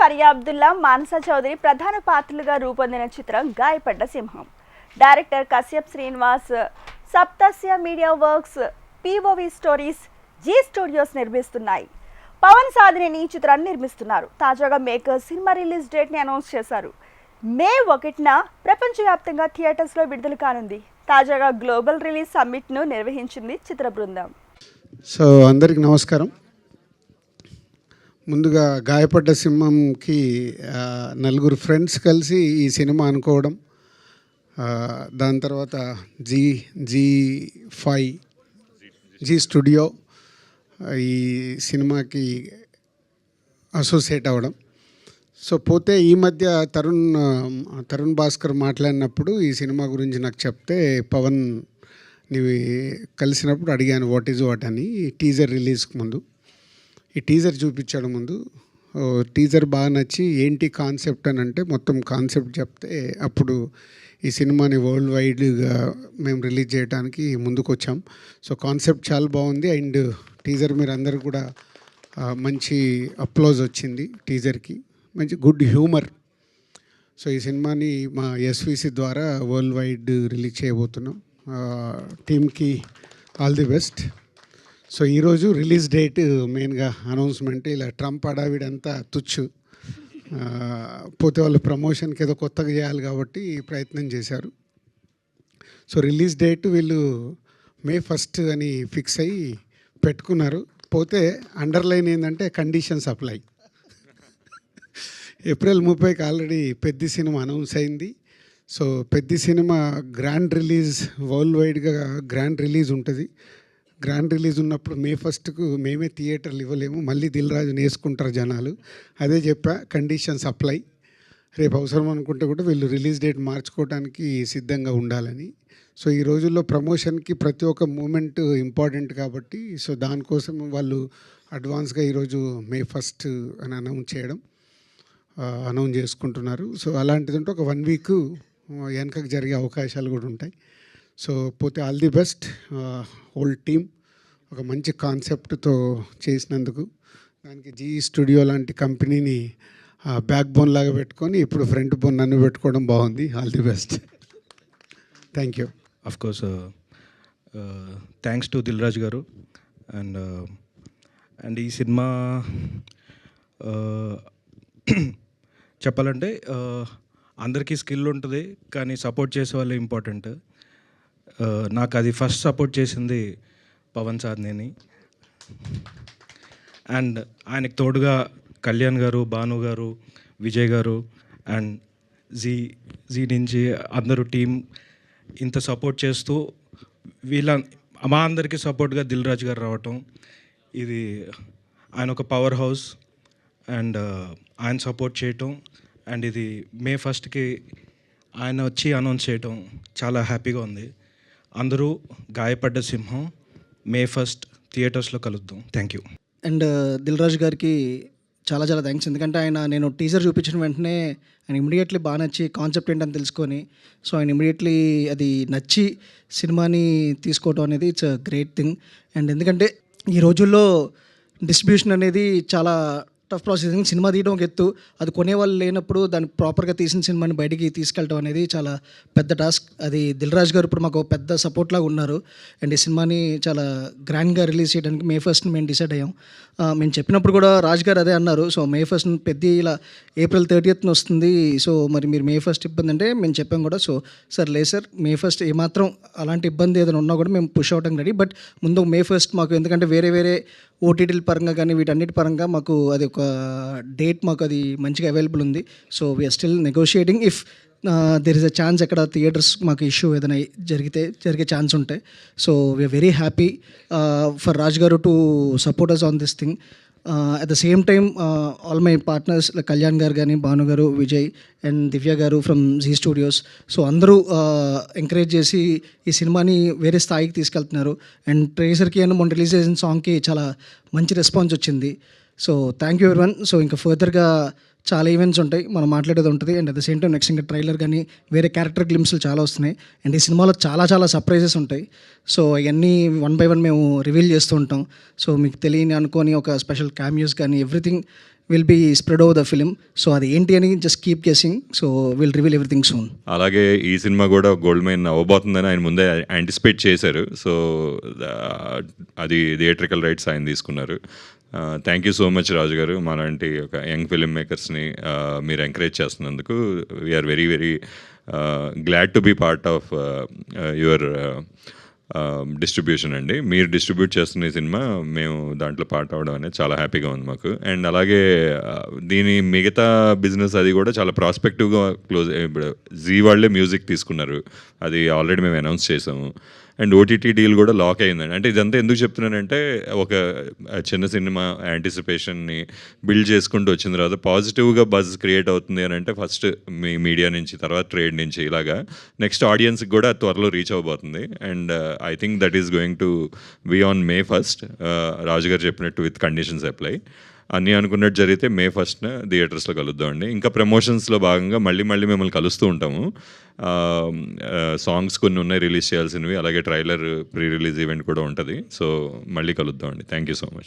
ఫరియా అబ్దుల్లా, మానస చౌదరి ప్రధాన పాత్రలుగా రూపొందిన చిత్రం గాయపడ్డ సింహం. Director Kashyap Srinivas, Saptasya media works, POV stories, Zee studios నిర్మిస్తున్నాయి. పవన్ సాధినేని ఈ చిత్రాన్ని నిర్మిస్తున్నారు. తాజాగా మేకర్స్ సినిమా రిలీజ్ డేట్ని అనౌన్స్ చేశారు. మే 1న ప్రపంచవ్యాప్తంగా థియేటర్స్లో విడుదల కానుంది. తాజాగా గ్లోబల్ రిలీజ్ సమ్మిట్ను నిర్వహించింది చిత్ర బృందం. సో అందరికి నమస్కారం. ముందుగా గాయపడ్డ సింహంకి నలుగురు ఫ్రెండ్స్ కలిసి ఈ సినిమా అనుకోవడం, దాని తర్వాత జీ స్టూడియో ఈ సినిమాకి అసోసియేట్ అవ్వడం. సో పోతే ఈ మధ్య తరుణ్ భాస్కర్ మాట్లాడినప్పుడు ఈ సినిమా గురించి నాకు చెప్తే, పవన్ నీవి కలిసినప్పుడు అడిగాను వాట్ ఈజ్ వాట్ అని. టీజర్ రిలీజ్కి ముందు ఈ టీజర్ చూపించడం ముందు టీజర్ బాగా నచ్చి ఏంటి కాన్సెప్ట్ అని అంటే మొత్తం కాన్సెప్ట్ చెప్తే, అప్పుడు ఈ సినిమాని వరల్డ్ వైడ్గా మేము రిలీజ్ చేయడానికి ముందుకు వచ్చాం. సో కాన్సెప్ట్ చాలా బాగుంది అండ్ టీజర్ మీరు అందరు కూడా మంచి అప్లోజ్ వచ్చింది టీజర్కి, మంచి గుడ్ హ్యూమర్. సో ఈ సినిమాని మా ఎస్విసి ద్వారా వరల్డ్ వైడ్ రిలీజ్ చేయబోతున్నాం. టీమ్కి ఆల్ ది బెస్ట్. సో ఈరోజు రిలీజ్ డేట్ మెయిన్గా అనౌన్స్మెంట్, ఇలా ట్రంప్ అడావిడంతా తుచ్చు, పోతే వాళ్ళు ప్రమోషన్కి ఏదో కొత్తగా చేయాలి కాబట్టి ప్రయత్నం చేశారు. సో రిలీజ్ డేట్ వీళ్ళు May 1 అని ఫిక్స్ అయ్యి పెట్టుకున్నారు. పోతే అండర్లైన్ ఏంటంటే కండిషన్స్ అప్లై. April 30కి ఆల్రెడీ పెద్ద సినిమా అనౌన్స్ అయింది. సో పెద్ద సినిమా గ్రాండ్ రిలీజ్, వరల్డ్ వైడ్గా గ్రాండ్ రిలీజ్ ఉంటుంది. గ్రాండ్ రిలీజ్ ఉన్నప్పుడు May 1కు మేమే థియేటర్లు ఇవ్వలేము, మళ్ళీ దిల్ రాజుని వేసుకుంటారు జనాలు. అదే చెప్పా, కండిషన్స్ అప్లై. రేపు అవసరం అనుకుంటే కూడా వీళ్ళు రిలీజ్ డేట్ మార్చుకోవడానికి సిద్ధంగా ఉండాలని. సో ఈ రోజుల్లో ప్రమోషన్కి ప్రతి ఒక్క మూమెంట్ ఇంపార్టెంట్ కాబట్టి, సో దానికోసం వాళ్ళు అడ్వాన్స్గా ఈరోజు May 1 అని అనౌన్స్ చేసుకుంటున్నారు. సో అలాంటిదంటే ఒక 1 వీక్ వెనకకు జరిగే అవకాశాలు కూడా ఉంటాయి. సో పోతే all the best whole team, ఒక మంచి కాన్సెప్ట్తో చేసినందుకు. దానికి జీ స్టూడియో లాంటి కంపెనీని బ్యాక్ బోన్ లాగా పెట్టుకొని ఇప్పుడు ఫ్రంట్ బోన్ నన్ను పెట్టుకోవడం బాగుంది. All the best. Thank you. Of course thanks to Dil Raju గారు. అండ్ ఈ సినిమా చెప్పాలంటే అందరికీ స్కిల్ ఉంటుంది, కానీ సపోర్ట్ చేసే వాళ్ళే ఇంపార్టెంట్. నాకు అది ఫస్ట్ సపోర్ట్ చేసింది పవన్ సాధినేని. అండ్ ఆయనకు తోడుగా కళ్యాణ్ గారు, భాను గారు, విజయ్ గారు అండ్ జీ నుంచి అందరూ టీం ఇంత సపోర్ట్ చేస్తూ మా అందరికీ సపోర్ట్గా దిల్ రాజు గారు రావటం, ఇది ఆయన ఒక పవర్ హౌస్. అండ్ ఆయన సపోర్ట్ చేయటం అండ్ ఇది May 1కి ఆయన వచ్చి అనౌన్స్ చేయటం చాలా హ్యాపీగా ఉంది. అందరూ గాయపడ్డ సింహం May 1 థియేటర్స్లో కలుద్దాం. Thank you. And Dil Raju గారికి చాలా థ్యాంక్స్. ఎందుకంటే నేను టీజర్ చూపించిన వెంటనే ఆయన ఇమీడియట్లీ బాగా నచ్చి కాన్సెప్ట్ ఏంటని తెలుసుకొని, సో ఆయన ఇమీడియట్లీ అది నచ్చి సినిమాని తీసుకోవడం అనేది it's a great thing. And ఎందుకంటే ఈ రోజుల్లో డిస్ట్రిబ్యూషన్ అనేది చాలా టఫ్ ప్రాసెస్. సినిమా తీయడం ఒక ఎత్తు, అది కొనేవాళ్ళు లేనప్పుడు దాన్ని ప్రాపర్గా తీసిన సినిమాని బయటికి తీసుకెళ్ళడం అనేది చాలా పెద్ద టాస్క్. అది దిల్ రాజు గారు ఇప్పుడు మాకు పెద్ద సపోర్ట్ లాగా ఉన్నారు. అండ్ ఈ సినిమాని చాలా గ్రాండ్గా రిలీజ్ చేయడానికి May 1 మేము డిసైడ్ అయ్యాం. మేము చెప్పినప్పుడు కూడా రాజు గారు అదే అన్నారు. సో May 1 పెద్ద ఇలా April 30th వస్తుంది, సో మరి మీరు May 1 ఇబ్బంది అంటే మేము చెప్పాం కూడా. సో సార్ లేదు సార్, May 1 ఏమాత్రం అలాంటి ఇబ్బంది ఏదైనా ఉన్నా కూడా మేము పుష్ అవడం రెడీ. బట్ ముందు May 1 మాకు, ఎందుకంటే వేరే ఓటీటీల పరంగా కానీ వీటన్నిటి పరంగా మాకు అది ఒక డేట్ మాకు అది మంచిగా అవైలబుల్ ఉంది. So we're still negotiating. If there is a chance ఎక్కడ థియేటర్స్ మాకు ఇష్యూ ఏదైనా జరిగే ఛాన్స్ ఉంటాయి. So we're very happy for Raj గారు to support us on this thing. At the same time all my partners Kalyan గారు కానీ, భాను గారు, విజయ్ అండ్ దివ్య గారు ఫ్రమ్ జీ స్టూడియోస్, సో అందరూ ఎంకరేజ్ చేసి ఈ సినిమాని వేరే స్థాయికి తీసుకెళ్తున్నారు. అండ్ ట్రేజర్కి అండ్ మొన్న రిలీజ్ చేసిన సాంగ్కి చాలా మంచి రెస్పాన్స్ వచ్చింది. So thank you everyone. So ఇంకా ఫర్దర్గా చాలా ఈవెంట్స్ ఉంటాయి, మనం మాట్లాడేది ఉంటుంది. And at the same time next ఇంకా ట్రైలర్ కానీ వేరే క్యారెక్టర్ గ్లిమ్స్లు చాలా వస్తున్నాయి. అండ్ ఈ సినిమాలో చాలా చాలా సర్ప్రైజెస్ ఉంటాయి. సో ఇవన్నీ వన్ బై వన్ మేము రివీల్ చేస్తూ ఉంటాం. సో మీకు తెలియని అనుకోని ఒక స్పెషల్ క్యామియోస్ కానీ everything will be spread over the film. So అది ఏంటి అని just keep guessing. So will reveal everything soon. అలాగే ఈ సినిమా కూడా గోల్డ్ మైన్ అవ్వబోతుందని ఆయన ముందే యాంటిసిపేట్ చేశారు. సో అది థియేట్రికల్ రైట్స్ ఆయన తీసుకున్నారు. Thank you so much Raju గారు, మాలాంటి ఒక యంగ్ ఫిల్మ్ మేకర్స్ని మీరు ఎంకరేజ్ చేస్తున్నందుకు. We are very very glad to be part of your distribution అండి. మీరు డిస్ట్రిబ్యూట్ చేస్తున్న ఈ సినిమా మేము దాంట్లో పార్ట్ అవ్వడం అనేది చాలా హ్యాపీగా ఉంది మాకు. అండ్ అలాగే దీని మిగతా బిజినెస్ అది కూడా చాలా ప్రాస్పెక్టివ్గా క్లోజ్. ఇప్పుడు జీ వాళ్ళే మ్యూజిక్ తీసుకున్నారు, అది ఆల్రెడీ మేము అనౌన్స్ చేసాము. అండ్ ఓటీటీ డీల్ కూడా లాక్ అయిందండి. అంటే ఇదంతా ఎందుకు చెప్తున్నానంటే, ఒక చిన్న సినిమా యాంటిసిపేషన్ని బిల్డ్ చేసుకుంటూ వచ్చిన తర్వాత పాజిటివ్గా బజ్ క్రియేట్ అవుతుంది అని అంటే ఫస్ట్ మీ మీడియా నుంచి, తర్వాత ట్రేడ్ నుంచి, ఇలాగా నెక్స్ట్ ఆడియన్స్కి కూడా త్వరలో రీచ్ అవ్వబోతుంది. And I think that is going to be on May 1st. Raju గారు చెప్పినట్టు విత్ కండిషన్స్ అప్లై. అన్నీ అనుకున్నట్టు జరిగితే May 1st థియేటర్స్లో కలుద్దామండి. ఇంకా ప్రమోషన్స్లో భాగంగా మళ్ళీ మిమ్మల్ని కలుస్తూ ఉంటాము. సాంగ్స్ కొన్ని ఉన్నాయి రిలీజ్ చేయాల్సినవి, అలాగే ట్రైలర్ ప్రీ రిలీజ్ ఈవెంట్ కూడా ఉంటుంది. సో మళ్ళీ కలుద్దామండి. Thank you so much.